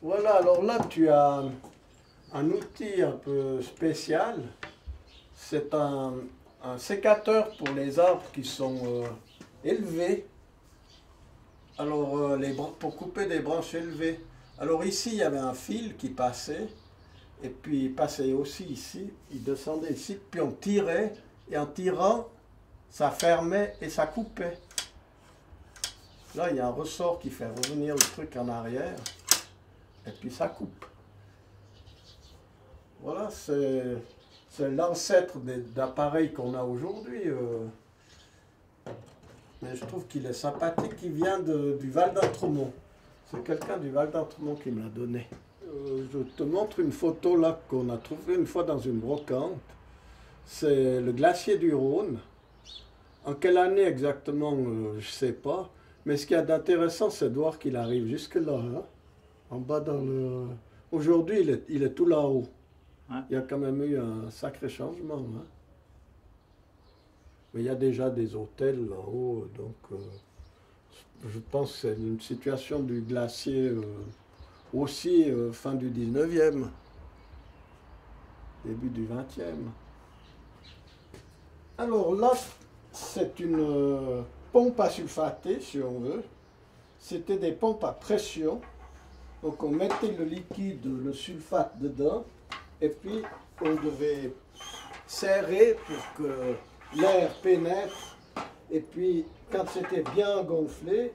Voilà, alors là tu as un outil un peu spécial. C'est un sécateur pour les arbres qui sont élevés. Alors, pour couper des branches élevées. Alors ici, il y avait un fil qui passait. Et puis il passait aussi ici. Il descendait ici. Puis on tirait. Et en tirant, ça fermait et ça coupait. Là, il y a un ressort qui fait revenir le truc en arrière. Et puis ça coupe. Voilà, c'est l'ancêtre d'appareils qu'on a aujourd'hui. Mais je trouve qu'il est sympathique. Il vient du Val d'Entremont. C'est quelqu'un du Val d'Entremont qui me l'a donné. Je te montre une photo là qu'on a trouvée une fois dans une brocante. C'est le glacier du Rhône. En quelle année exactement, je ne sais pas. Mais ce qu'il y a d'intéressant, c'est de voir qu'il arrive jusque là. Hein, en bas dans le... Aujourd'hui, il est tout là-haut. Ouais. Il y a quand même eu un sacré changement. Hein. Mais il y a déjà des hôtels là-haut, donc je pense que c'est une situation du glacier aussi fin du 19e, début du 20e. Alors là, c'est une pompe à sulfater, si on veut. C'était des pompes à pression. Donc on mettait le liquide, le sulfate dedans, et puis on devait serrer pour que l'air pénètre, et puis quand c'était bien gonflé,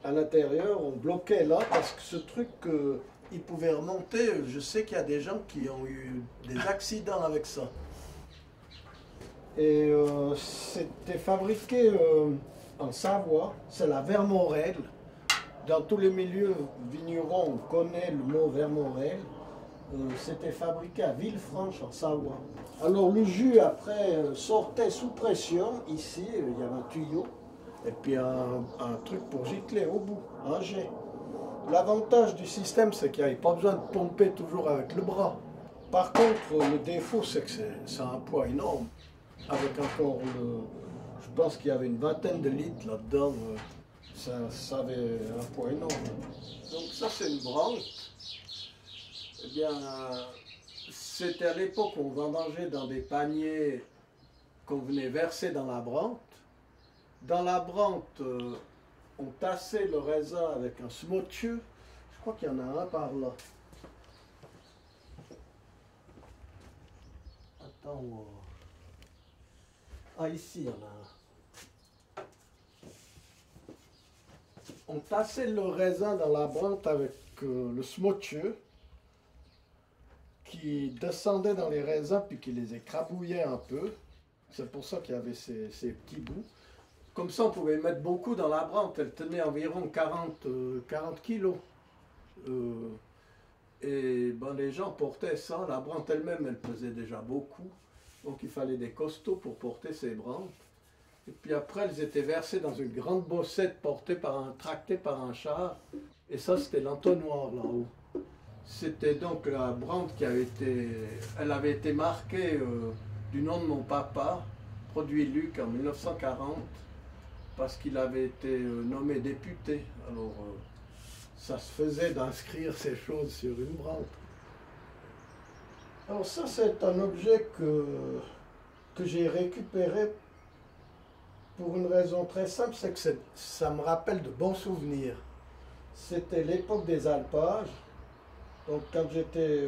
à l'intérieur, on bloquait là, parce que ce truc, il pouvait remonter. Je sais qu'il y a des gens qui ont eu des accidents avec ça. Et c'était fabriqué en Savoie, c'est la Vermorel. Dans tous les milieux vignerons, on connaît le mot Vermorel. C'était fabriqué à Villefranche en Savoie. Alors le jus après sortait sous pression, ici il y avait un tuyau, et puis un truc pour gicler au bout, un jet. L'avantage du système, c'est qu'il n'y avait pas besoin de pomper toujours avec le bras. Par contre, le défaut, c'est que c'est un poids énorme. Avec encore je pense qu'il y avait une vingtaine de litres là-dedans, ça avait un poids énorme. Donc ça c'est une branche. Eh bien, c'était à l'époque où on vendangeait dans des paniers qu'on venait verser dans la brante. Dans la brante, on tassait le raisin avec un smotieux. Je crois qu'il y en a un par là. Attends. Ah, ici, il y en a un. On tassait le raisin dans la brante avec le smotieux, qui descendait dans les raisins puis qui les écrabouillait un peu. C'est pour ça qu'il y avait ces petits bouts. Comme ça, on pouvait mettre beaucoup dans la brante. Elle tenait environ 40 kilos. Et ben, les gens portaient ça. La brante elle-même, elle pesait déjà beaucoup. Donc il fallait des costauds pour porter ces brantes. Et puis après, elles étaient versées dans une grande bossette tractée par un char. Et ça, c'était l'entonnoir là-haut. C'était donc la brante elle avait été marquée du nom de mon papa, produit Luc en 1940, parce qu'il avait été nommé député. Alors, ça se faisait d'inscrire ces choses sur une brante. Alors ça, c'est un objet que j'ai récupéré pour une raison très simple, c'est que ça me rappelle de bons souvenirs. C'était l'époque des alpages. Donc quand j'étais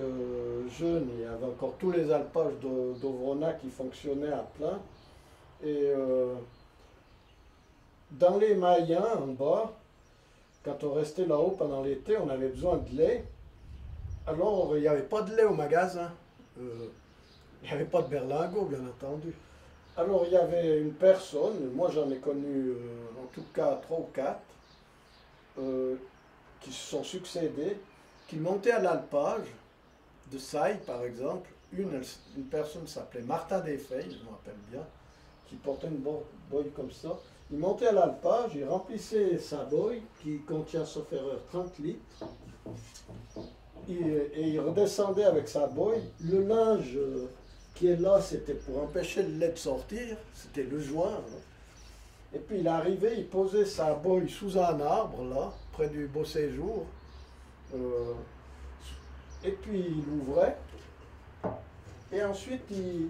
jeune, il y avait encore tous les alpages d'Ovrona qui fonctionnaient à plein. Et dans les Mayens, en bas, quand on restait là-haut pendant l'été, on avait besoin de lait. Alors, il n'y avait pas de lait au magasin. Il n'y avait pas de berlingot, bien entendu. Alors, il y avait une personne, moi j'en ai connu en tout cas 3 ou 4, qui se sont succédés, qui montaient à l'alpage de Sailles, par exemple. Une personne s'appelait Martin Desfeilles, je me rappelle bien, qui portait une boye comme ça. Il montait à l'alpage, il remplissait sa boye, qui contient, sauf erreur, 30 litres, et il redescendait avec sa boye. Le linge qui est là, c'était pour empêcher le lait de sortir, c'était le joint. Hein. Et puis il arrivait, il posait sa boye sous un arbre, là, près du Beau Séjour. Et puis il ouvrait. Et ensuite il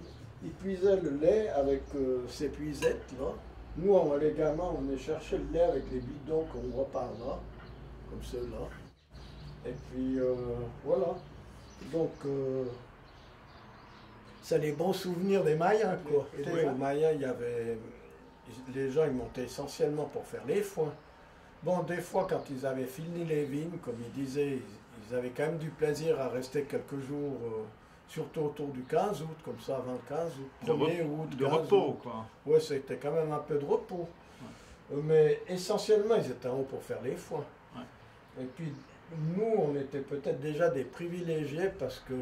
puisait le lait avec ces puisettes là. Nous, les gamins, on est chercher le lait avec les bidons qu'on voit par là, comme ceux-là. Et puis voilà. Donc c'est les bons souvenirs des Mayens, quoi. Et les Mayens, les gens ils montaient essentiellement pour faire les foins. Bon, des fois, quand ils avaient fini les vignes, comme ils disaient, ils avaient quand même du plaisir à rester quelques jours, surtout autour du 15 août, comme ça, avant le 15 août, 1er août, 15 de repos, quoi. Ouais, c'était quand même un peu de repos. Ouais. Mais essentiellement, ils étaient en haut pour faire les foins. Ouais. Et puis, nous, on était peut-être déjà des privilégiés parce que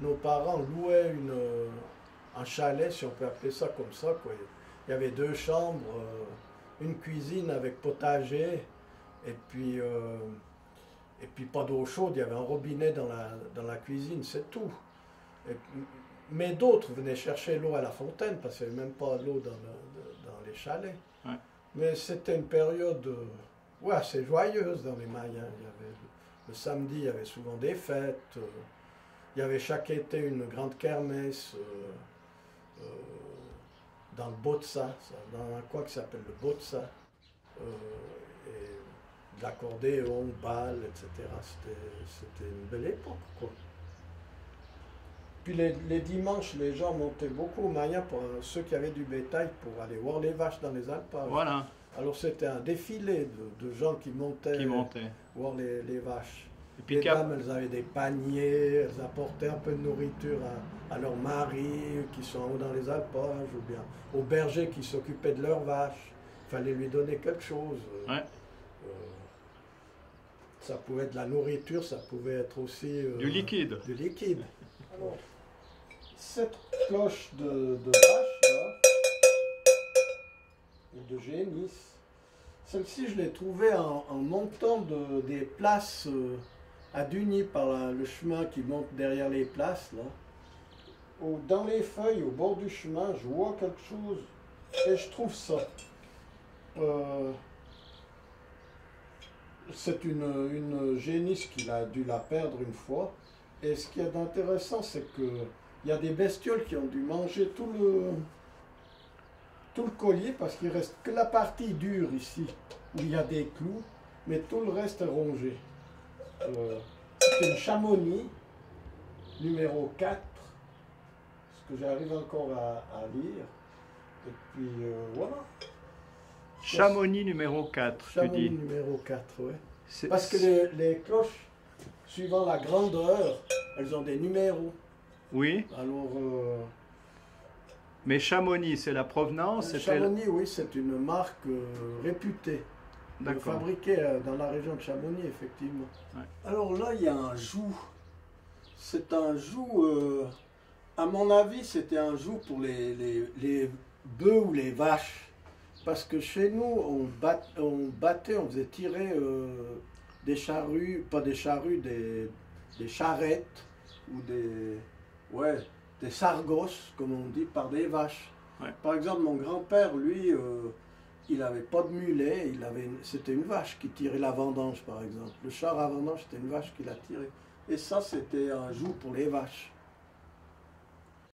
nos parents louaient un chalet, si on peut appeler ça comme ça, quoi. Il y avait 2 chambres, une cuisine avec potager, et puis pas d'eau chaude, il y avait un robinet dans la cuisine, c'est tout. Mais d'autres venaient chercher l'eau à la fontaine, parce qu'il n'y avait même pas d'eau dans les chalets. Ouais. Mais c'était une période assez joyeuse dans les Mayens. Le samedi, il y avait souvent des fêtes, il y avait chaque été une grande kermesse, dans le Botsa, dans un coin qui s'appelle le Botsa, et de l'accordéon, bal, etc. C'était une belle époque, quoi. Puis les dimanches, les gens montaient beaucoup aux Mayens, pour ceux qui avaient du bétail, pour aller voir les vaches dans les alpages. Voilà. Alors c'était un défilé de gens qui montaient voir les vaches. Et puis les dames, elles avaient des paniers, elles apportaient un peu de nourriture à leurs maris qui sont en haut dans les alpages, ou bien aux bergers qui s'occupaient de leurs vaches. Il fallait lui donner quelque chose. Ouais. Ça pouvait être de la nourriture, ça pouvait être aussi... du liquide. Du liquide. Alors, cette cloche de vache, là, et de génisse, celle-ci, je l'ai trouvée en montant des places à Dugny par le chemin qui monte derrière les places, là. Dans les feuilles, au bord du chemin, je vois quelque chose et je trouve ça. C'est une génisse qu'il a dû la perdre une fois. Et ce qui est intéressant, c'est qu'il y a des bestioles qui ont dû manger tout le collier parce qu'il reste que la partie dure ici, où il y a des clous, mais tout le reste est rongé. C'est une Chamonix, numéro 4, ce que j'arrive encore à lire. Et puis voilà. Chamonix numéro 4, Chamonix tu dis. Numéro 4, oui. Parce que les cloches, suivant la grandeur, elles ont des numéros. Oui. Alors... mais Chamonix, c'est la provenance? Chamonix, oui, c'est une marque réputée. Fabriquée dans la région de Chamonix, effectivement. Ouais. Alors là, il y a un joug. C'est un joug, à mon avis, c'était un joug pour les bœufs ou les vaches. Parce que chez nous, on faisait tirer des charrues, pas des charrues, des charrettes ou des sargosses, comme on dit, par des vaches. Ouais. Par exemple, mon grand-père, lui, il n'avait pas de mulet, c'était une vache qui tirait la vendange, par exemple. Le char à vendange, c'était une vache qui la tirait. Et ça, c'était un joug pour les vaches.